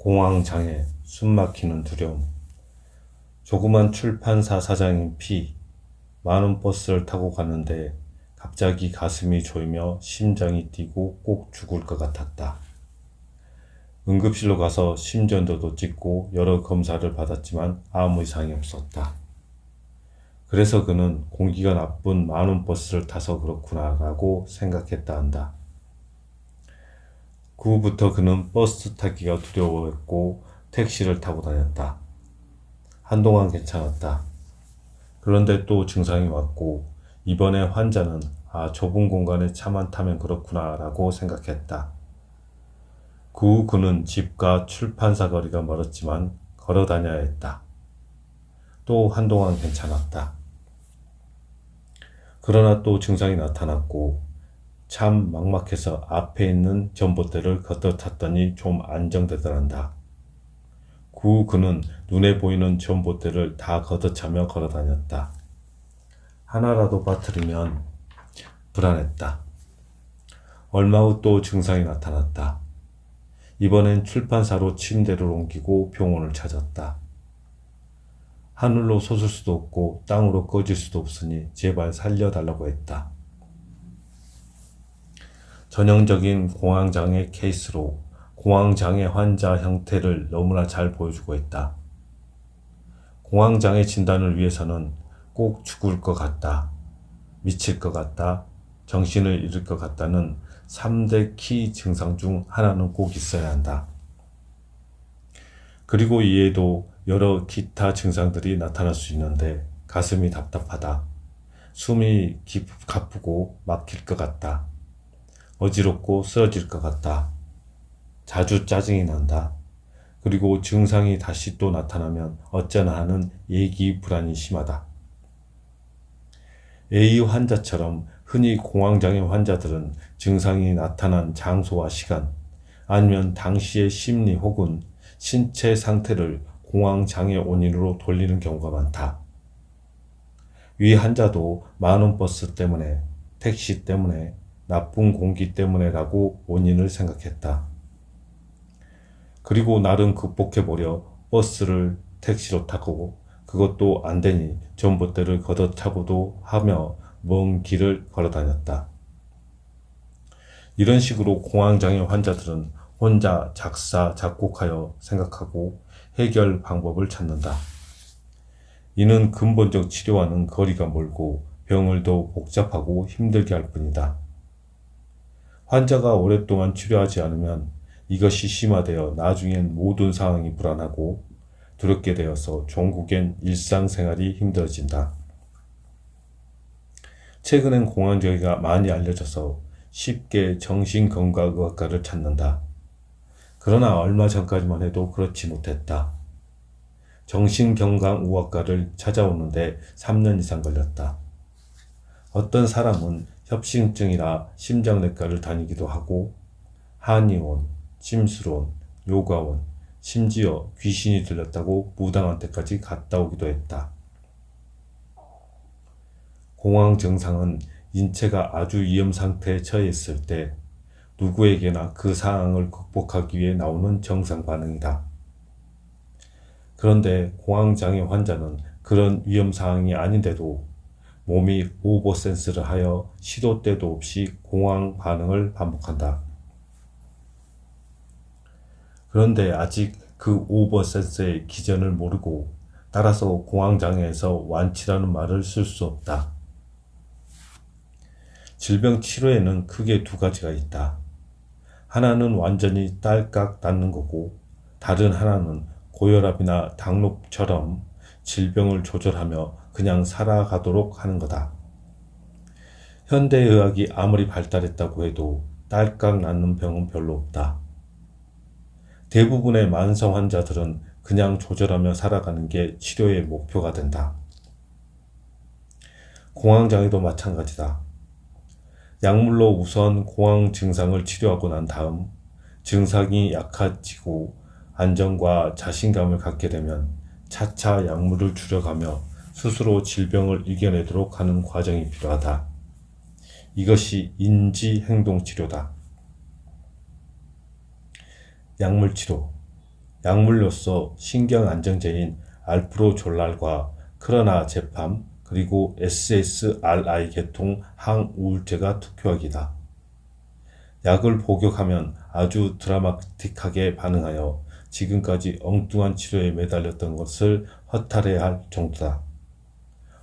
공황장애, 숨막히는 두려움. 조그만 출판사 사장인 P. 많은 버스를 타고 가는데 갑자기 가슴이 조이며 심장이 뛰고 꼭 죽을 것 같았다. 응급실로 가서 심전도도 찍고 여러 검사를 받았지만 아무 이상이 없었다. 그래서 그는 공기가 나쁜 많은 버스를 타서 그렇구나 라고 생각했다 한다. 그 후부터 그는 버스 타기가 두려워했고 택시를 타고 다녔다. 한동안 괜찮았다. 그런데 또 증상이 왔고 이번에 환자는 좁은 공간에 차만 타면 그렇구나 라고 생각했다. 그 후 그는 집과 출판사 거리가 멀었지만 걸어 다녀야 했다. 또 한동안 괜찮았다. 그러나 또 증상이 나타났고 참 막막해서 앞에 있는 전봇대를 걷어 탔더니 좀 안정되더란다. 그 후 그는 눈에 보이는 전봇대를 다 걷어차며 걸어 다녔다. 하나라도 빠뜨리면 불안했다. 얼마 후 또 증상이 나타났다. 이번엔 출판사로 침대를 옮기고 병원을 찾았다. 하늘로 솟을 수도 없고 땅으로 꺼질 수도 없으니 제발 살려달라고 했다. 전형적인 공황장애 케이스로 공황장애 환자 형태를 너무나 잘 보여주고 있다. 공황장애 진단을 위해서는 꼭 죽을 것 같다, 미칠 것 같다, 정신을 잃을 것 같다는 3대 키 증상 중 하나는 꼭 있어야 한다. 그리고 이에도 여러 기타 증상들이 나타날 수 있는데 가슴이 답답하다, 숨이 가쁘고 막힐 것 같다, 어지럽고 쓰러질 것 같다, 자주 짜증이 난다, 그리고 증상이 다시 또 나타나면 어쩌나 하는 예기 불안이 심하다. A 환자처럼 흔히 공황장애 환자들은 증상이 나타난 장소와 시간, 아니면 당시의 심리 혹은 신체 상태를 공황장애 원인으로 돌리는 경우가 많다. 위 환자도 많은 버스 때문에, 택시 때문에, 나쁜 공기 때문에라고 원인을 생각했다. 그리고 나름 극복해보려 버스를 택시로 타고 그것도 안되니 전봇대를 걷어차고도 하며 먼 길을 걸어다녔다. 이런 식으로 공황장애 환자들은 혼자 작사, 작곡하여 생각하고 해결 방법을 찾는다. 이는 근본적 치료와는 거리가 멀고 병을 더 복잡하고 힘들게 할 뿐이다. 환자가 오랫동안 치료하지 않으면 이것이 심화되어 나중엔 모든 상황이 불안하고 두렵게 되어서 종국엔 일상생활이 힘들어진다. 최근엔 공황장애가 많이 알려져서 쉽게 정신건강의학과를 찾는다. 그러나 얼마 전까지만 해도 그렇지 못했다. 정신건강의학과를 찾아오는데 3년 이상 걸렸다. 어떤 사람은 협심증이라 심장내과를 다니기도 하고 한의원, 침수론, 요가원, 심지어 귀신이 들렸다고 무당한 데까지 갔다 오기도 했다. 공황 증상은 인체가 아주 위험 상태에 처해 있을 때 누구에게나 그 상황을 극복하기 위해 나오는 정상 반응이다. 그런데 공황장애 환자는 그런 위험 상황이 아닌데도 몸이 오버센스를 하여 시도 때도 없이 공황 반응을 반복한다. 그런데 아직 그 오버센스의 기전을 모르고 따라서 공황장애에서 완치라는 말을 쓸 수 없다. 질병 치료에는 크게 두 가지가 있다. 하나는 완전히 딸깍 낫는 거고 다른 하나는 고혈압이나 당뇨처럼 질병을 조절하며 그냥 살아가도록 하는 거다. 현대의학이 아무리 발달했다고 해도 딸깍 낫는 병은 별로 없다. 대부분의 만성 환자들은 그냥 조절하며 살아가는 게 치료의 목표가 된다. 공황장애도 마찬가지다. 약물로 우선 공황 증상을 치료하고 난 다음 증상이 약해지고 안정과 자신감을 갖게 되면 차차 약물을 줄여가며 스스로 질병을 이겨내도록 하는 과정이 필요하다. 이것이 인지행동치료다. 약물치료. 약물로서 신경안정제인 알프로졸랄과 크로나제팜 그리고 SSRI 계통 항우울제가 특효약이다. 약을 복용하면 아주 드라마틱하게 반응하여 지금까지 엉뚱한 치료에 매달렸던 것을 허탈해야 할 정도다.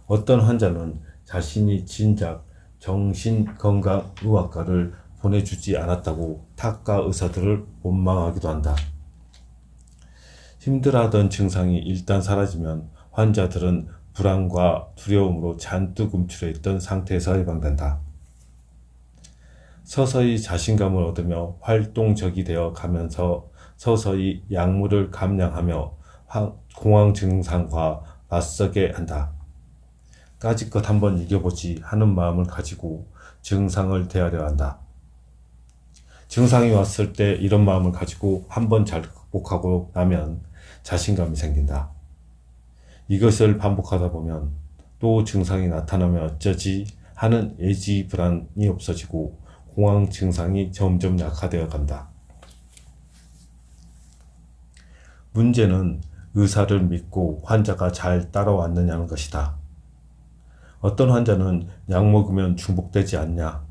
어떤 환자는 자신이 진작 정신건강의학과를 보내주지 않았다고 타과 의사들을 원망하기도 한다. 힘들어하던 증상이 일단 사라지면 환자들은 불안과 두려움으로 잔뜩 움츠려 있던 상태에서 해방된다. 서서히 자신감을 얻으며 활동적이 되어 가면서 서서히 약물을 감량하며 공황 증상과 맞서게 한다. 까짓것 한번 이겨보지 하는 마음을 가지고 증상을 대하려 한다. 증상이 왔을 때 이런 마음을 가지고 한번 잘 극복하고 나면 자신감이 생긴다. 이것을 반복하다 보면 또 증상이 나타나면 어쩌지 하는 애지 불안이 없어지고 공황 증상이 점점 약화되어 간다. 문제는 의사를 믿고 환자가 잘 따라왔느냐는 것이다. 어떤 환자는 약 먹으면 중복되지 않냐?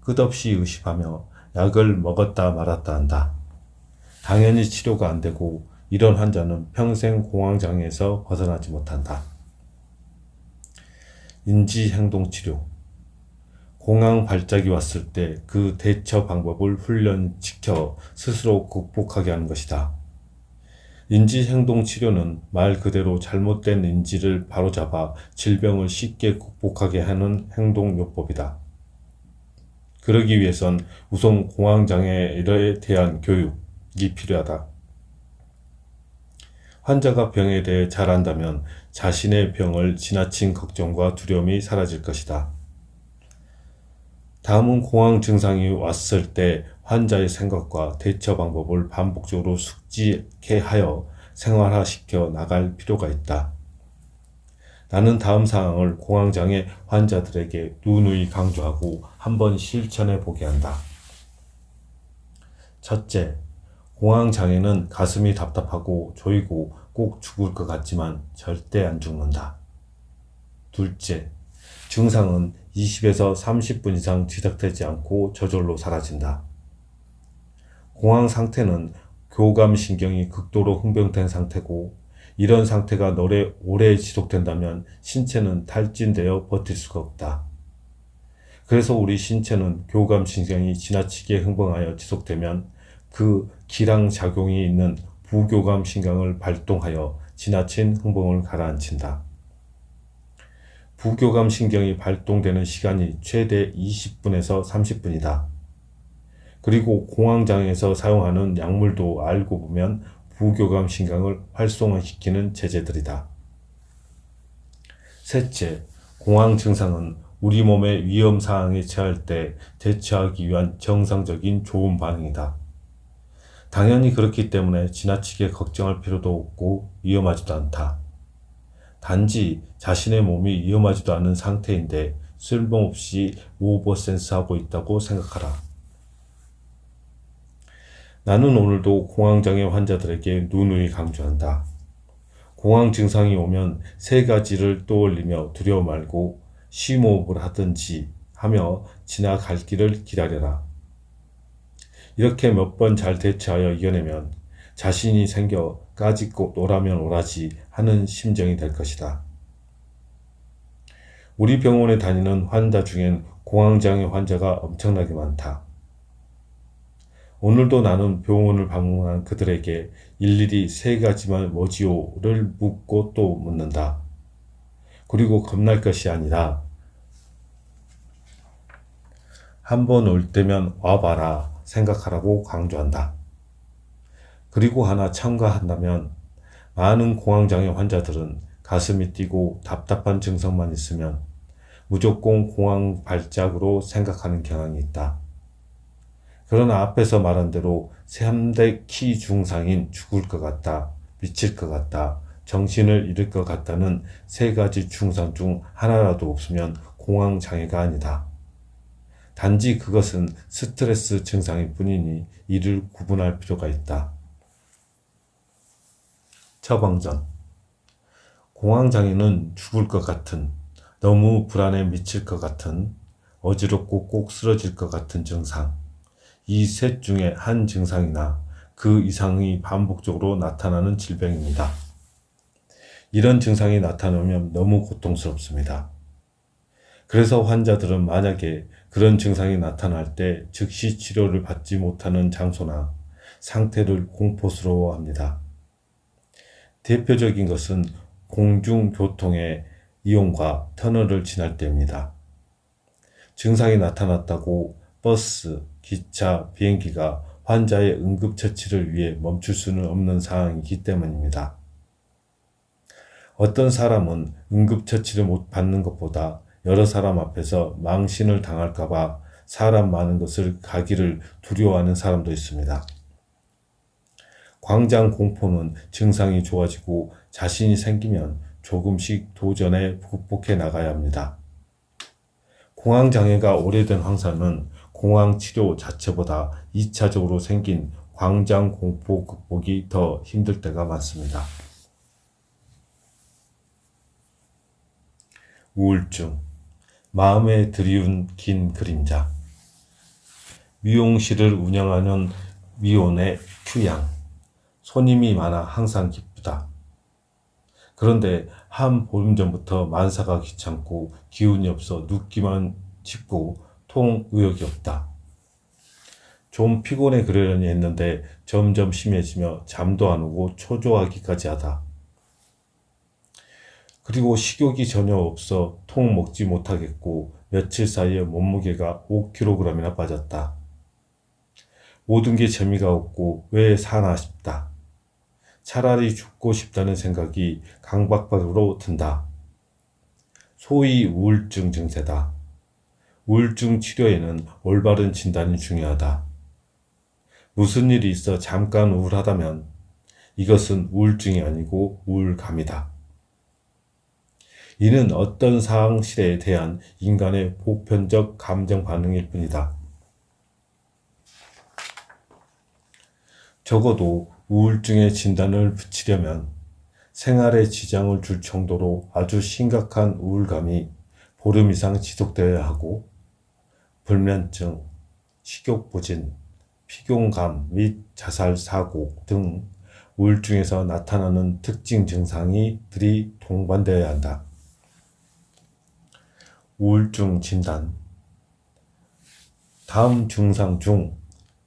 끝없이 의심하며 약을 먹었다 말았다 한다. 당연히 치료가 안 되고 이런 환자는 평생 공황장애에서 벗어나지 못한다. 인지행동치료. 공황 발작이 왔을 때 그 대처 방법을 훈련시켜 스스로 극복하게 하는 것이다. 인지행동치료는 말 그대로 잘못된 인지를 바로잡아 질병을 쉽게 극복하게 하는 행동요법이다. 그러기 위해선 우선 공황장애에 대한 교육이 필요하다. 환자가 병에 대해 잘 안다면 자신의 병을 지나친 걱정과 두려움이 사라질 것이다. 다음은 공황 증상이 왔을 때 환자의 생각과 대처 방법을 반복적으로 숙지케하여 생활화시켜 나갈 필요가 있다. 나는 다음 사항을 공황장애 환자들에게 누누이 강조하고 한번 실천해 보게 한다. 첫째, 공황장애는 가슴이 답답하고 조이고 꼭 죽을 것 같지만 절대 안 죽는다. 둘째, 증상은 20에서 30분 이상 지속되지 않고 저절로 사라진다. 공황 상태는 교감신경이 극도로 흥분된 상태고 이런 상태가 오래 지속된다면 신체는 탈진되어 버틸 수가 없다. 그래서 우리 신체는 교감신경이 지나치게 흥분하여 지속되면 그 기량작용이 있는 부교감신경을 발동하여 지나친 흥분을 가라앉힌다. 부교감신경이 발동되는 시간이 최대 20분에서 30분이다. 그리고 공황장애에서 사용하는 약물도 알고 보면 부교감신경을 활성화시키는 제제들이다. 셋째, 공황 증상은 우리 몸의 위험 상황에 처할 때 대처하기 위한 정상적인 좋은 반응이다. 당연히 그렇기 때문에 지나치게 걱정할 필요도 없고 위험하지도 않다. 단지 자신의 몸이 위험하지도 않은 상태인데 쓸모없이 오버센스하고 있다고 생각하라. 나는 오늘도 공황장애 환자들에게 누누이 강조한다. 공황 증상이 오면 세 가지를 떠올리며 두려워 말고 심호흡을 하든지 하며 지나갈 길을 기다려라. 이렇게 몇 번 잘 대처하여 이겨내면 자신이 생겨 까짓것 오라면 오라지 하는 심정이 될 것이다. 우리 병원에 다니는 환자 중엔 공황장애 환자가 엄청나게 많다. 오늘도 나는 병원을 방문한 그들에게 일일이 세 가지만 뭐지요를 묻고 또 묻는다. 그리고 겁날 것이 아니라 한번 올 때면 와봐라 생각하라고 강조한다. 그리고 하나 첨가한다면 많은 공황장애 환자들은 가슴이 뛰고 답답한 증상만 있으면 무조건 공황 발작으로 생각하는 경향이 있다. 그러나 앞에서 말한 대로 3대 키 증상인 죽을 것 같다, 미칠 것 같다, 정신을 잃을 것 같다는 세 가지 증상 중 하나라도 없으면 공황장애가 아니다. 단지 그것은 스트레스 증상일 뿐이니 이를 구분할 필요가 있다. 처방전. 공황장애는 죽을 것 같은, 너무 불안에 미칠 것 같은, 어지럽고 꼭 쓰러질 것 같은 증상. 이 셋 중에 한 증상이나 그 이상이 반복적으로 나타나는 질병입니다. 이런 증상이 나타나면 너무 고통스럽습니다. 그래서 환자들은 만약에 그런 증상이 나타날 때 즉시 치료를 받지 못하는 장소나 상태를 공포스러워합니다. 대표적인 것은 공중교통의 이용과 터널을 지날 때입니다. 증상이 나타났다고 버스, 기차, 비행기가 환자의 응급처치를 위해 멈출 수는 없는 상황이기 때문입니다. 어떤 사람은 응급처치를 못 받는 것보다 여러 사람 앞에서 망신을 당할까봐 사람 많은 곳을 가기를 두려워하는 사람도 있습니다. 광장 공포는 증상이 좋아지고 자신이 생기면 조금씩 도전해 극복해 나가야 합니다. 공황장애가 오래된 환자는 공황치료 자체보다 2차적으로 생긴 광장공포 극복이 더 힘들 때가 많습니다. 우울증, 마음에 드리운 긴 그림자. 미용실을 운영하는 미혼의 휴양. 손님이 많아 항상 기쁘다. 그런데 한 보름 전부터 만사가 귀찮고 기운이 없어 눕기만 싶고 통 의욕이 없다. 좀 피곤해 그러려니 했는데 점점 심해지며 잠도 안 오고 초조하기까지 하다. 그리고 식욕이 전혀 없어 통 먹지 못하겠고 며칠 사이에 몸무게가 5kg이나 빠졌다. 모든 게 재미가 없고 왜 사나 싶다. 차라리 죽고 싶다는 생각이 강박적으로 든다. 소위 우울증 증세다. 우울증 치료에는 올바른 진단이 중요하다. 무슨 일이 있어 잠깐 우울하다면 이것은 우울증이 아니고 우울감이다. 이는 어떤 상실에 대한 인간의 보편적 감정 반응일 뿐이다. 적어도 우울증의 진단을 붙이려면 생활에 지장을 줄 정도로 아주 심각한 우울감이 보름 이상 지속되어야 하고 불면증, 식욕부진, 피곤감 및 자살사고 등 우울증에서 나타나는 특징 증상들이 동반되어야 한다. 우울증 진단. 다음 증상 중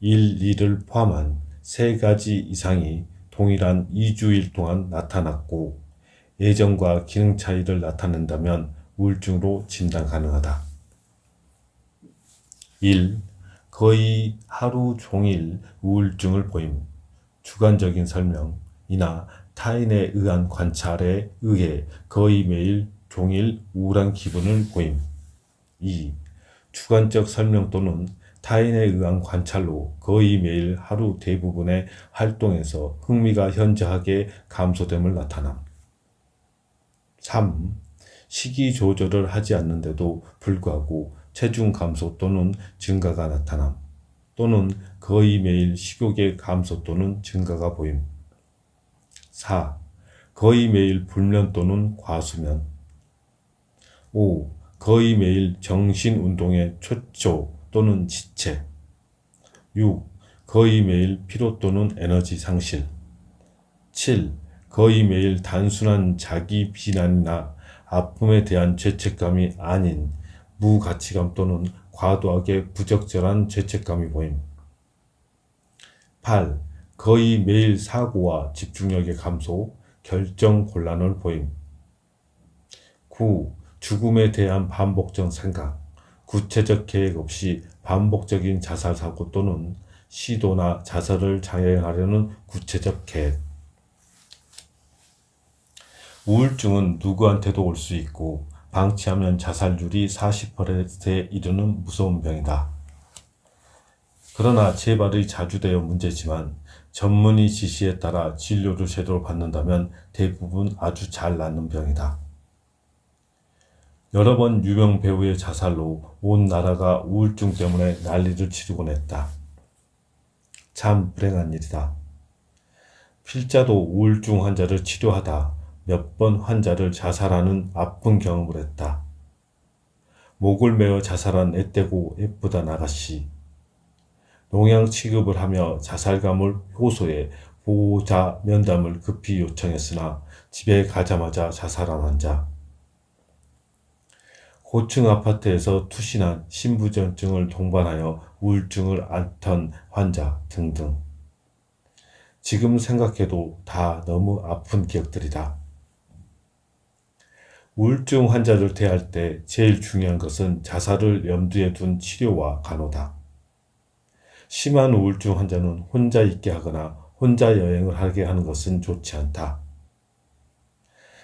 1, 2를 포함한 3가지 이상이 동일한 2주일 동안 나타났고 예전과 기능 차이를 나타낸다면 우울증으로 진단 가능하다. 1. 거의 하루 종일 우울증을 보임. 주관적인 설명이나 타인에 의한 관찰에 의해 거의 매일 종일 우울한 기분을 보임. 2. 주관적 설명 또는 타인에 의한 관찰로 거의 매일 하루 대부분의 활동에서 흥미가 현저하게 감소됨을 나타남. 3. 식이 조절을 하지 않는데도 불구하고 체중 감소 또는 증가가 나타남 또는 거의 매일 식욕의 감소 또는 증가가 보임. 4. 거의 매일 불면 또는 과수면. 5. 거의 매일 정신운동에 초조 또는 지체. 6. 거의 매일 피로 또는 에너지 상실. 7. 거의 매일 단순한 자기 비난이나 아픔에 대한 죄책감이 아닌 무가치감 또는 과도하게 부적절한 죄책감이 보임. 8. 거의 매일 사고와 집중력의 감소, 결정 곤란을 보임. 9. 죽음에 대한 반복적 생각, 구체적 계획 없이 반복적인 자살 사고 또는 시도나 자살을 자행하려는 구체적 계획. 우울증은 누구한테도 올 수 있고 방치하면 자살률이 40%에 이르는 무서운 병이다. 그러나 재발이 자주 되어 문제지만 전문의 지시에 따라 진료를 제대로 받는다면 대부분 아주 잘 낫는 병이다. 여러 번 유명 배우의 자살로 온 나라가 우울증 때문에 난리를 치르곤 했다. 참 불행한 일이다. 필자도 우울증 환자를 치료하다 몇 번 환자를 자살하는 아픈 경험을 했다. 목을 메어 자살한 애떼고 예쁘단 아가씨. 농양 취급을 하며 자살감을 호소해 보호자 면담을 급히 요청했으나 집에 가자마자 자살한 환자. 고층 아파트에서 투신한 신부전증을 동반하여 우울증을 앓던 환자 등등. 지금 생각해도 다 너무 아픈 기억들이다. 우울증 환자를 대할 때 제일 중요한 것은 자살을 염두에 둔 치료와 간호다. 심한 우울증 환자는 혼자 있게 하거나 혼자 여행을 하게 하는 것은 좋지 않다.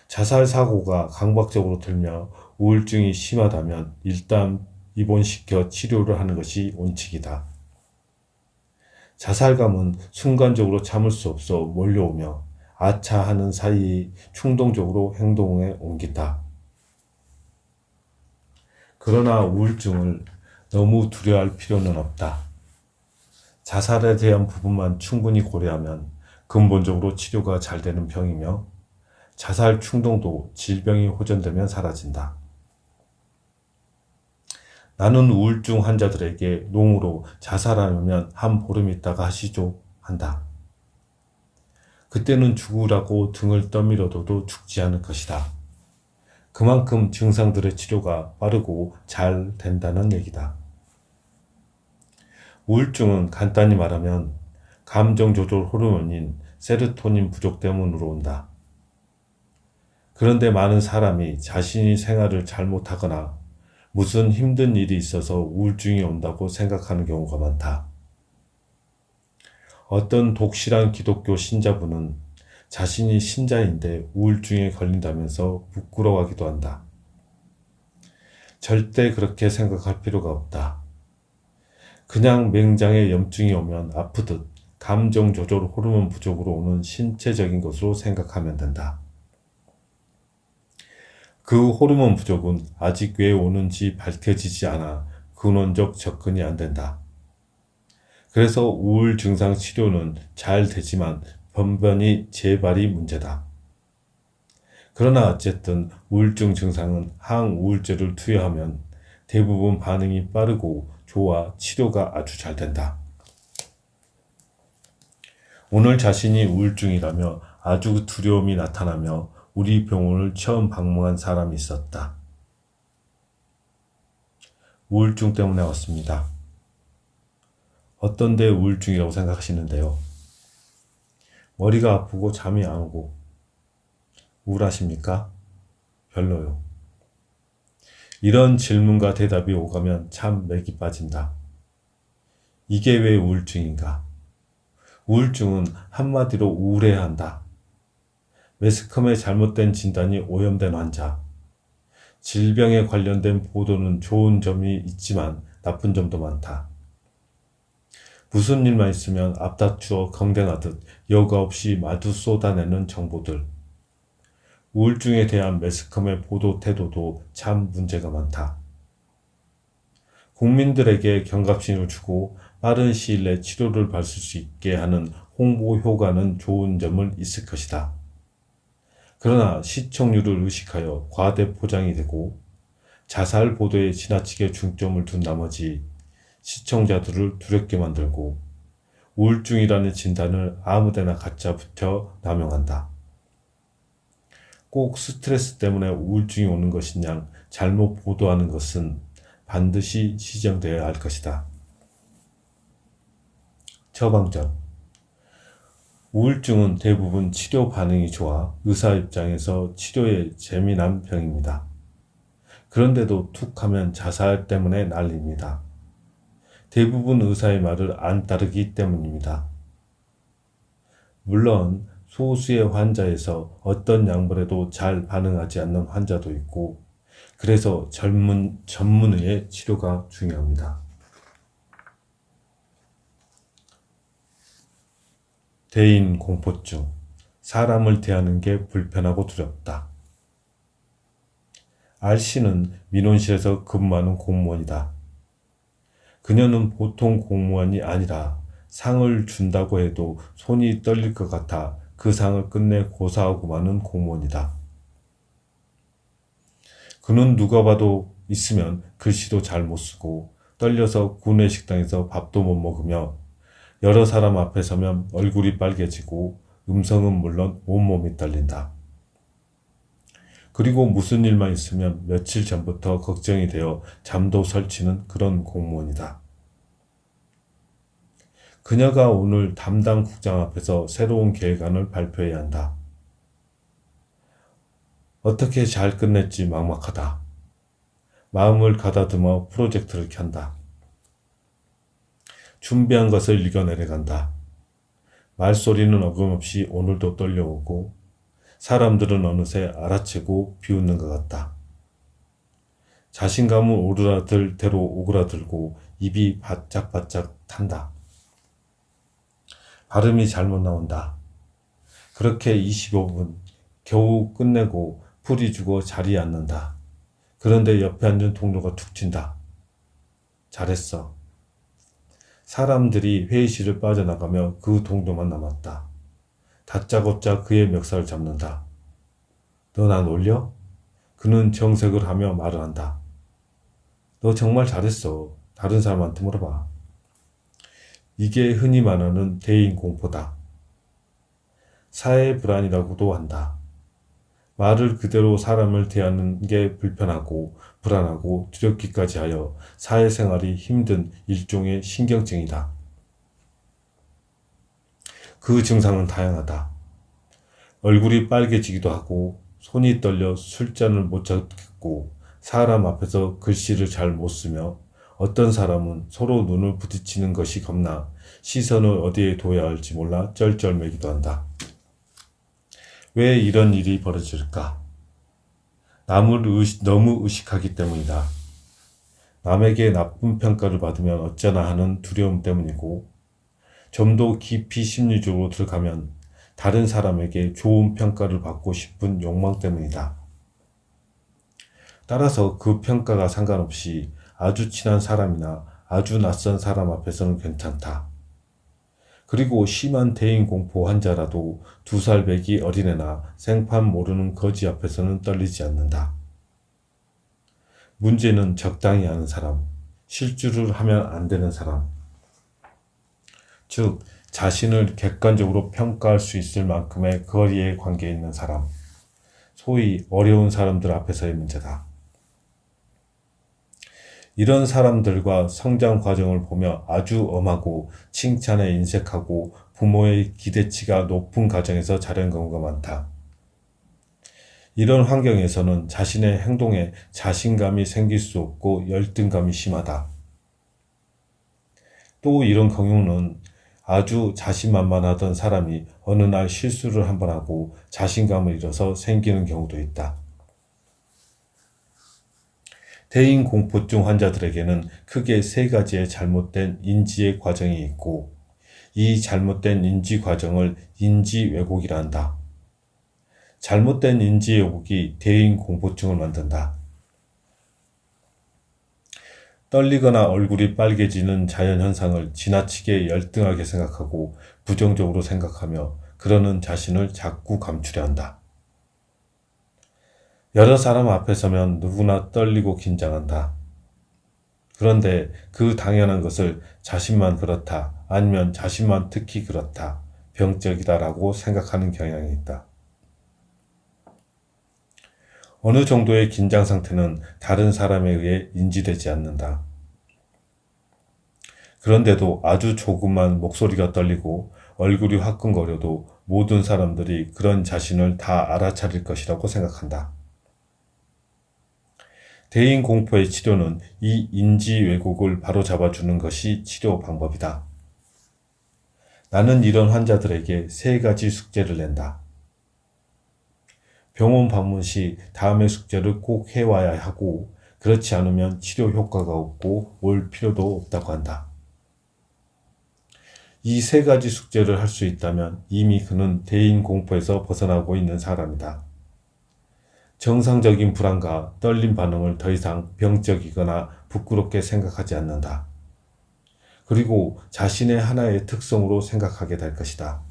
자살 사고가 강박적으로 들며 우울증이 심하다면 일단 입원시켜 치료를 하는 것이 원칙이다. 자살감은 순간적으로 참을 수 없어 몰려오며 아차하는 사이에 충동적으로 행동에 옮긴다. 그러나 우울증을 너무 두려워할 필요는 없다. 자살에 대한 부분만 충분히 고려하면 근본적으로 치료가 잘 되는 병이며 자살 충동도 질병이 호전되면 사라진다. 나는 우울증 환자들에게 농으로 자살하려면 한 보름 있다가 하시죠 한다. 그때는 죽으라고 등을 떠밀어둬도 죽지 않을 것이다. 그만큼 증상들의 치료가 빠르고 잘 된다는 얘기다. 우울증은 간단히 말하면 감정 조절 호르몬인 세로토닌 부족 때문으로 온다. 그런데 많은 사람이 자신이 생활을 잘못하거나 무슨 힘든 일이 있어서 우울증이 온다고 생각하는 경우가 많다. 어떤 독실한 기독교 신자분은 자신이 신자인데 우울증에 걸린다면서 부끄러워하기도 한다. 절대 그렇게 생각할 필요가 없다. 그냥 맹장에 염증이 오면 아프듯 감정 조절 호르몬 부족으로 오는 신체적인 것으로 생각하면 된다. 그 호르몬 부족은 아직 왜 오는지 밝혀지지 않아 근원적 접근이 안 된다. 그래서 우울 증상 치료는 잘 되지만 번번이 재발이 문제다. 그러나 어쨌든 우울증 증상은 항우울제를 투여하면 대부분 반응이 빠르고 좋아 치료가 아주 잘 된다. 오늘 자신이 우울증이라며 아주 두려움이 나타나며 우리 병원을 처음 방문한 사람이 있었다. 우울증 때문에 왔습니다. 어떤데 우울증이라고 생각하시는데요? 머리가 아프고 잠이 안 오고 우울하십니까? 별로요. 이런 질문과 대답이 오가면 참 맥이 빠진다. 이게 왜 우울증인가? 우울증은 한마디로 우울해야 한다. 매스컴의 잘못된 진단이 오염된 환자, 질병에 관련된 보도는 좋은 점이 있지만 나쁜 점도 많다. 무슨 일만 있으면 앞다투어 경쟁하듯 여과 없이 마구 쏟아내는 정보들. 우울증에 대한 매스컴의 보도 태도도 참 문제가 많다. 국민들에게 경각심을 주고 빠른 시일 내 치료를 받을 수 있게 하는 홍보 효과는 좋은 점은 있을 것이다. 그러나 시청률을 의식하여 과대 포장이 되고 자살 보도에 지나치게 중점을 둔 나머지 시청자들을 두렵게 만들고 우울증이라는 진단을 아무데나 갖다 붙여 남용한다. 꼭 스트레스 때문에 우울증이 오는 것이냐 잘못 보도하는 것은 반드시 시정되어야 할 것이다. 처방전. 우울증은 대부분 치료 반응이 좋아 의사 입장에서 치료에 재미난 병입니다. 그런데도 툭 하면 자살 때문에 난립니다. 대부분 의사의 말을 안 따르기 때문입니다. 물론 소수의 환자에서 어떤 약을 해도 잘 반응하지 않는 환자도 있고 그래서 전문의의 치료가 중요합니다. 대인 공포증, 사람을 대하는 게 불편하고 두렵다. R씨는 민원실에서 근무하는 공무원이다. 그녀는 보통 공무원이 아니라 상을 준다고 해도 손이 떨릴 것 같아 그 상을 끝내 고사하고 마는 공무원이다. 그는 누가 봐도 있으면 글씨도 잘 못 쓰고 떨려서 구내 식당에서 밥도 못 먹으며 여러 사람 앞에 서면 얼굴이 빨개지고 음성은 물론 온몸이 떨린다. 그리고 무슨 일만 있으면 며칠 전부터 걱정이 되어 잠도 설치는 그런 공무원이다. 그녀가 오늘 담당 국장 앞에서 새로운 계획안을 발표해야 한다. 어떻게 잘 끝냈지 막막하다. 마음을 가다듬어 프로젝트를 켠다. 준비한 것을 읽어내려간다. 말소리는 어김없이 오늘도 떨려오고 사람들은 어느새 알아채고 비웃는 것 같다. 자신감은 오르라들 대로 오그라들고 입이 바짝바짝 탄다. 발음이 잘못 나온다. 그렇게 25분 겨우 끝내고 풀이 주고 자리에 앉는다. 그런데 옆에 앉은 동료가 툭 친다. 잘했어. 사람들이 회의실을 빠져나가며 그 동료만 남았다. 다짜고짜 그의 멱살을 잡는다. 너 나 놀려? 그는 정색을 하며 말을 한다. 너 정말 잘했어. 다른 사람한테 물어봐. 이게 흔히 말하는 대인 공포다. 사회 불안이라고도 한다. 말을 그대로 사람을 대하는 게 불편하고 불안하고 두렵기까지 하여 사회생활이 힘든 일종의 신경증이다. 그 증상은 다양하다. 얼굴이 빨개지기도 하고 손이 떨려 술잔을 못 잡겠고 사람 앞에서 글씨를 잘 못 쓰며 어떤 사람은 서로 눈을 부딪히는 것이 겁나 시선을 어디에 둬야 할지 몰라 쩔쩔매기도 한다. 왜 이런 일이 벌어질까? 남을 너무 의식하기 때문이다. 남에게 나쁜 평가를 받으면 어쩌나 하는 두려움 때문이고 좀 더 깊이 심리적으로 들어가면 다른 사람에게 좋은 평가를 받고 싶은 욕망 때문이다. 따라서 그 평가가 상관없이 아주 친한 사람이나 아주 낯선 사람 앞에서는 괜찮다. 그리고 심한 대인 공포 환자라도 2살 배기 어린애나 생판 모르는 거지 앞에서는 떨리지 않는다. 문제는 적당히 아는 사람, 실수를 하면 안 되는 사람, 즉 자신을 객관적으로 평가할 수 있을 만큼의 거리의 관계에 있는 사람, 소위 어려운 사람들 앞에서의 문제다. 이런 사람들과 성장 과정을 보며 아주 엄하고 칭찬에 인색하고 부모의 기대치가 높은 가정에서 자란 경우가 많다. 이런 환경에서는 자신의 행동에 자신감이 생길 수 없고 열등감이 심하다. 또 이런 경우는 아주 자신만만하던 사람이 어느 날 실수를 한번 하고 자신감을 잃어서 생기는 경우도 있다. 대인 공포증 환자들에게는 크게 3가지의 잘못된 인지의 과정이 있고 이 잘못된 인지 과정을 인지 왜곡이라 한다. 잘못된 인지 왜곡이 대인 공포증을 만든다. 떨리거나 얼굴이 빨개지는 자연현상을 지나치게 열등하게 생각하고 부정적으로 생각하며 그러는 자신을 자꾸 감추려 한다. 여러 사람 앞에 서면 누구나 떨리고 긴장한다. 그런데 그 당연한 것을 자신만 그렇다, 아니면 자신만 특히 그렇다, 병적이다라고 생각하는 경향이 있다. 어느 정도의 긴장 상태는 다른 사람에 의해 인지되지 않는다. 그런데도 아주 조금만 목소리가 떨리고 얼굴이 화끈거려도 모든 사람들이 그런 자신을 다 알아차릴 것이라고 생각한다. 대인 공포의 치료는 이 인지 왜곡을 바로잡아주는 것이 치료 방법이다. 나는 이런 환자들에게 3가지 숙제를 낸다. 병원 방문 시 다음의 숙제를 꼭 해와야 하고 그렇지 않으면 치료 효과가 없고 올 필요도 없다고 한다. 이 3가지 숙제를 할 수 있다면 이미 그는 대인 공포에서 벗어나고 있는 사람이다. 정상적인 불안과 떨림 반응을 더 이상 병적이거나 부끄럽게 생각하지 않는다. 그리고 자신의 하나의 특성으로 생각하게 될 것이다.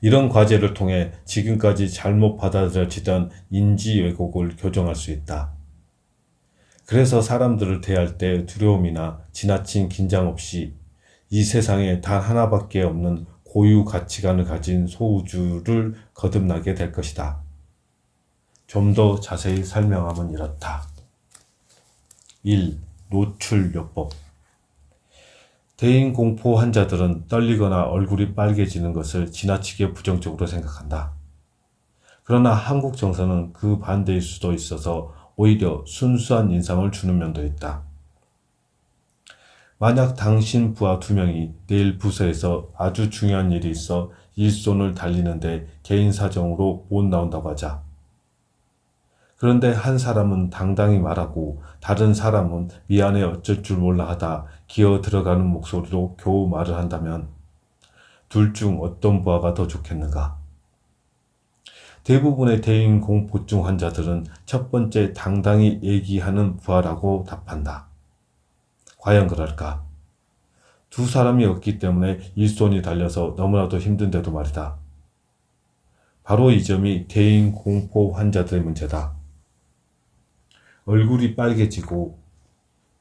이런 과제를 통해 지금까지 잘못 받아들여지던 인지 왜곡을 교정할 수 있다. 그래서 사람들을 대할 때 두려움이나 지나친 긴장 없이 이 세상에 단 하나밖에 없는 고유 가치관을 가진 소우주를 거듭나게 될 것이다. 좀 더 자세히 설명하면 이렇다. 1. 노출요법. 대인공포 환자들은 떨리거나 얼굴이 빨개지는 것을 지나치게 부정적으로 생각한다. 그러나 한국 정서는 그 반대일 수도 있어서 오히려 순수한 인상을 주는 면도 있다. 만약 당신 부하 2명이 내일 부서에서 아주 중요한 일이 있어 일손을 달리는데 개인 사정으로 못 나온다고 하자. 그런데 한 사람은 당당히 말하고 다른 사람은 미안해 어쩔 줄 몰라 하다 기어 들어가는 목소리로 겨우 말을 한다면 둘 중 어떤 부하가 더 좋겠는가? 대부분의 대인공포증 환자들은 첫 번째 당당히 얘기하는 부하라고 답한다. 과연 그럴까? 두 사람이 없기 때문에 일손이 달려서 너무나도 힘든데도 말이다. 바로 이 점이 대인공포 환자들의 문제다. 얼굴이 빨개지고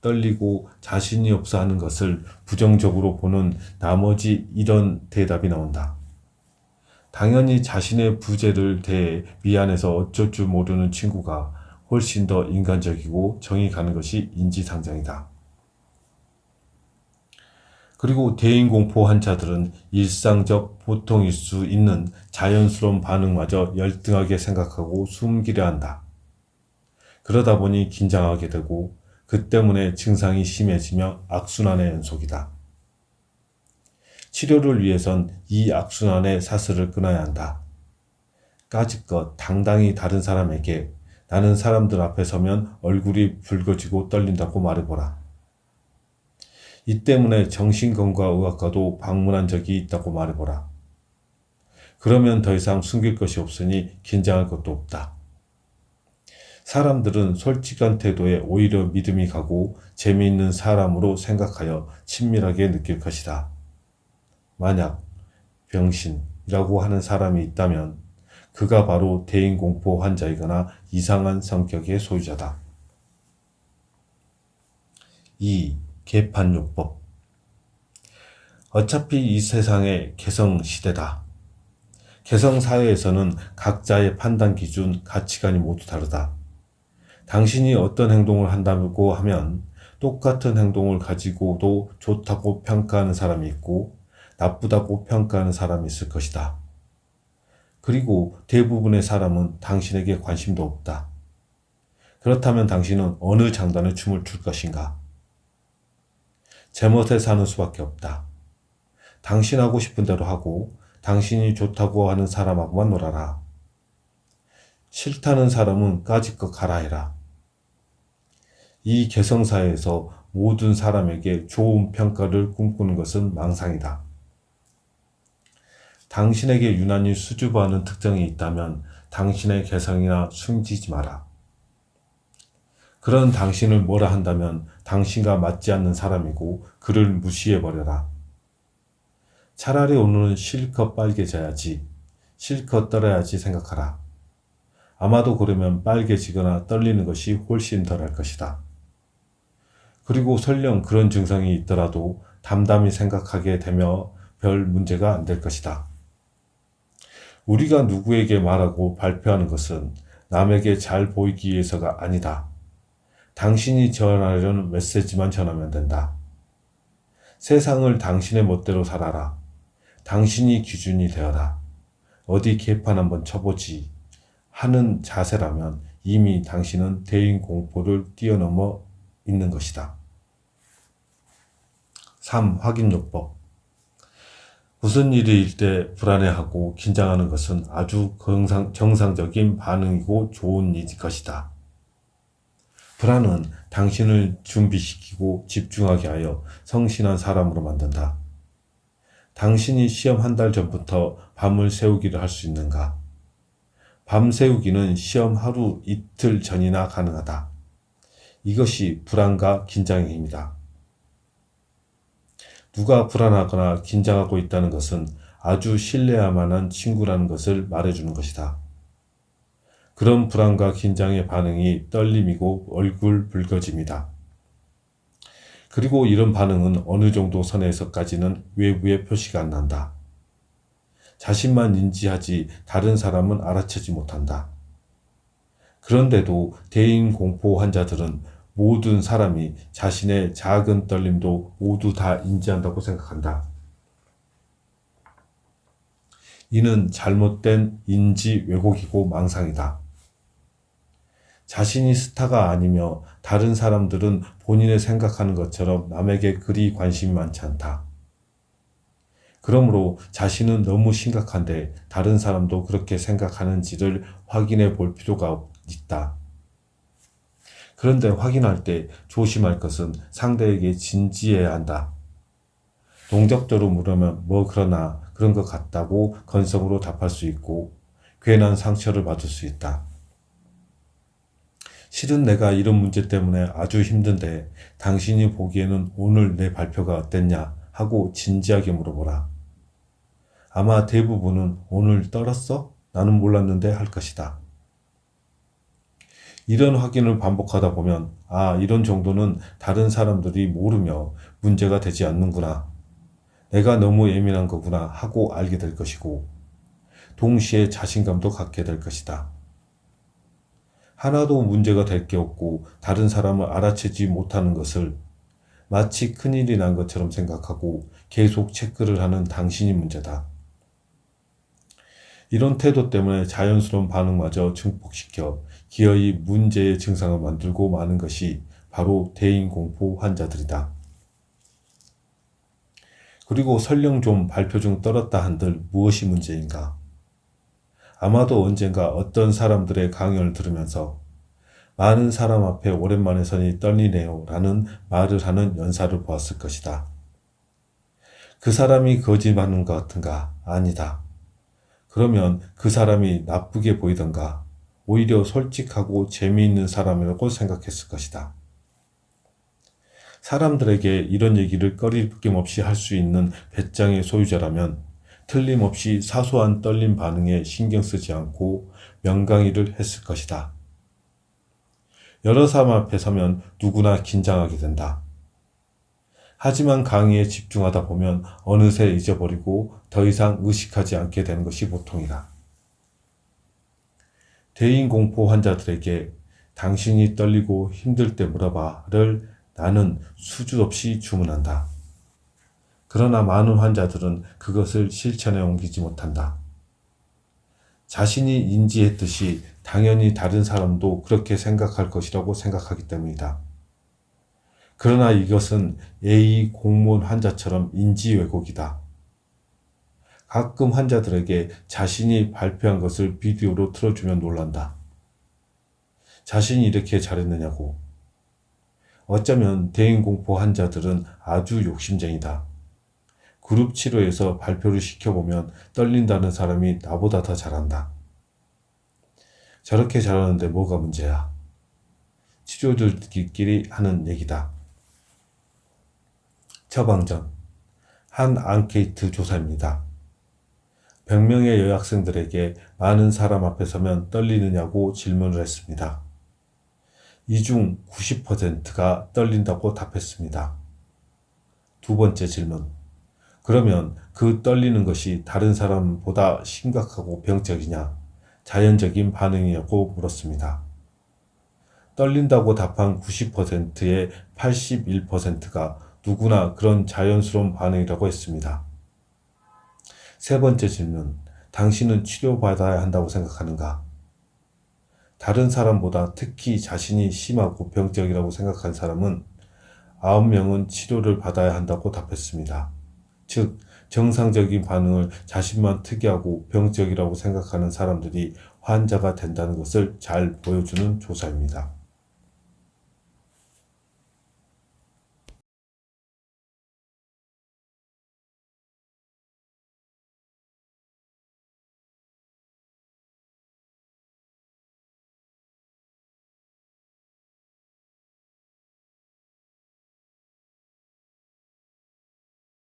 떨리고 자신이 없어 하는 것을 부정적으로 보는 나머지 이런 대답이 나온다. 당연히 자신의 부재를 대해 미안해서 어쩔 줄 모르는 친구가 훨씬 더 인간적이고 정이 가는 것이 인지상정이다. 그리고 대인공포 환자들은 일상적 보통일 수 있는 자연스러운 반응마저 열등하게 생각하고 숨기려 한다. 그러다 보니 긴장하게 되고 그 때문에 증상이 심해지며 악순환의 연속이다. 치료를 위해선 이 악순환의 사슬을 끊어야 한다. 까짓것 당당히 다른 사람에게 나는 사람들 앞에 서면 얼굴이 붉어지고 떨린다고 말해보라. 이 때문에 정신건강의학과도 방문한 적이 있다고 말해보라. 그러면 더 이상 숨길 것이 없으니 긴장할 것도 없다. 사람들은 솔직한 태도에 오히려 믿음이 가고 재미있는 사람으로 생각하여 친밀하게 느낄 것이다. 만약 병신이라고 하는 사람이 있다면 그가 바로 대인공포 환자이거나 이상한 성격의 소유자다. 2. 계판요법. 어차피 이 세상의 개성시대다. 개성사회에서는 각자의 판단 기준, 가치관이 모두 다르다. 당신이 어떤 행동을 한다고 하면 똑같은 행동을 가지고도 좋다고 평가하는 사람이 있고 나쁘다고 평가하는 사람이 있을 것이다. 그리고 대부분의 사람은 당신에게 관심도 없다. 그렇다면 당신은 어느 장단에 춤을 출 것인가? 제멋에 사는 수밖에 없다. 당신 하고 싶은 대로 하고 당신이 좋다고 하는 사람하고만 놀아라. 싫다는 사람은 까짓것 가라 해라. 이 개성사회에서 모든 사람에게 좋은 평가를 꿈꾸는 것은 망상이다. 당신에게 유난히 수줍어하는 특징이 있다면 당신의 개성이나 숨기지 마라. 그런 당신을 뭐라 한다면 당신과 맞지 않는 사람이고 그를 무시해버려라. 차라리 오늘은 실컷 빨개져야지, 실컷 떨어야지 생각하라. 아마도 그러면 빨개지거나 떨리는 것이 훨씬 덜할 것이다. 그리고 설령 그런 증상이 있더라도 담담히 생각하게 되며 별 문제가 안 될 것이다. 우리가 누구에게 말하고 발표하는 것은 남에게 잘 보이기 위해서가 아니다. 당신이 전하려는 메시지만 전하면 된다. 세상을 당신의 멋대로 살아라. 당신이 기준이 되어라. 어디 개판 한번 쳐보지 하는 자세라면 이미 당신은 대인공포를 뛰어넘어 있는 것이다. 3. 확인요법. 무슨 일일 때 불안해하고 긴장하는 것은 아주 정상적인 반응이고 좋은 일일 것이다. 불안은 당신을 준비시키고 집중하게 하여 성실한 사람으로 만든다. 당신이 시험 한 달 전부터 밤을 새우기를 할 수 있는가? 밤 새우기는 시험 하루 이틀 전이나 가능하다. 이것이 불안과 긴장의 힘이다. 누가 불안하거나 긴장하고 있다는 것은 아주 신뢰할 만한 친구라는 것을 말해주는 것이다. 그런 불안과 긴장의 반응이 떨림이고 얼굴 붉어짐이다. 그리고 이런 반응은 어느 정도 선에서까지는 외부에 표시가 안 난다. 자신만 인지하지 다른 사람은 알아채지 못한다. 그런데도 대인공포 환자들은 모든 사람이 자신의 작은 떨림도 모두 다 인지한다고 생각한다. 이는 잘못된 인지 왜곡이고 망상이다. 자신이 스타가 아니며 다른 사람들은 본인의 생각하는 것처럼 남에게 그리 관심이 많지 않다. 그러므로 자신은 너무 심각한데 다른 사람도 그렇게 생각하는지를 확인해 볼 필요가 있다. 그런데 확인할 때 조심할 것은 상대에게 진지해야 한다. 동적적으로 물으면 뭐 그러나 그런 것 같다고 건성으로 답할 수 있고 괜한 상처를 받을 수 있다. 실은 내가 이런 문제 때문에 아주 힘든데 당신이 보기에는 오늘 내 발표가 어땠냐 하고 진지하게 물어보라. 아마 대부분은 오늘 떨었어? 나는 몰랐는데 할 것이다. 이런 확인을 반복하다 보면 이런 정도는 다른 사람들이 모르며 문제가 되지 않는구나. 내가 너무 예민한 거구나 하고 알게 될 것이고 동시에 자신감도 갖게 될 것이다. 하나도 문제가 될 게 없고 다른 사람을 알아채지 못하는 것을 마치 큰일이 난 것처럼 생각하고 계속 체크를 하는 당신이 문제다. 이런 태도 때문에 자연스러운 반응마저 증폭시켜 기어이 문제의 증상을 만들고 마는 것이 바로 대인공포 환자들이다. 그리고 설령 좀 발표 중 떨었다 한들 무엇이 문제인가? 아마도 언젠가 어떤 사람들의 강연을 들으면서 많은 사람 앞에 오랜만에 서니 떨리네요 라는 말을 하는 연사를 보았을 것이다. 그 사람이 거짓말하는 것 같은가? 아니다. 그러면 그 사람이 나쁘게 보이던가 오히려 솔직하고 재미있는 사람이라고 생각했을 것이다. 사람들에게 이런 얘기를 꺼리낌 없이 할 수 있는 배짱의 소유자라면 틀림없이 사소한 떨림 반응에 신경 쓰지 않고 명강의를 했을 것이다. 여러 사람 앞에 서면 누구나 긴장하게 된다. 하지만 강의에 집중하다 보면 어느새 잊어버리고 더 이상 의식하지 않게 되는 것이 보통이다. 대인공포 환자들에게 당신이 떨리고 힘들 때 물어봐를 나는 수주 없이 주문한다. 그러나 많은 환자들은 그것을 실천에 옮기지 못한다. 자신이 인지했듯이 당연히 다른 사람도 그렇게 생각할 것이라고 생각하기 때문이다. 그러나 이것은 A 공무원 환자처럼 인지 왜곡이다. 가끔 환자들에게 자신이 발표한 것을 비디오로 틀어주면 놀란다. 자신이 이렇게 잘했느냐고. 어쩌면 대인공포 환자들은 아주 욕심쟁이다. 그룹 치료에서 발표를 시켜보면 떨린다는 사람이 나보다 더 잘한다. 저렇게 잘하는데 뭐가 문제야? 치료들끼리 하는 얘기다. 처방전. 한 앙케이트 조사입니다. 100명의 여학생들에게 많은 사람 앞에 서면 떨리느냐고 질문을 했습니다. 이 중 90%가 떨린다고 답했습니다. 두 번째 질문. 그러면 그 떨리는 것이 다른 사람보다 심각하고 병적이냐, 자연적인 반응이냐고 물었습니다. 떨린다고 답한 90%의 81%가 누구나 그런 자연스러운 반응이라고 했습니다. 세 번째 질문. 당신은 치료받아야 한다고 생각하는가? 다른 사람보다 특히 자신이 심하고 병적이라고 생각한 사람은 9명은 치료를 받아야 한다고 답했습니다. 즉, 정상적인 반응을 자신만 특이하고 병적이라고 생각하는 사람들이 환자가 된다는 것을 잘 보여주는 조사입니다.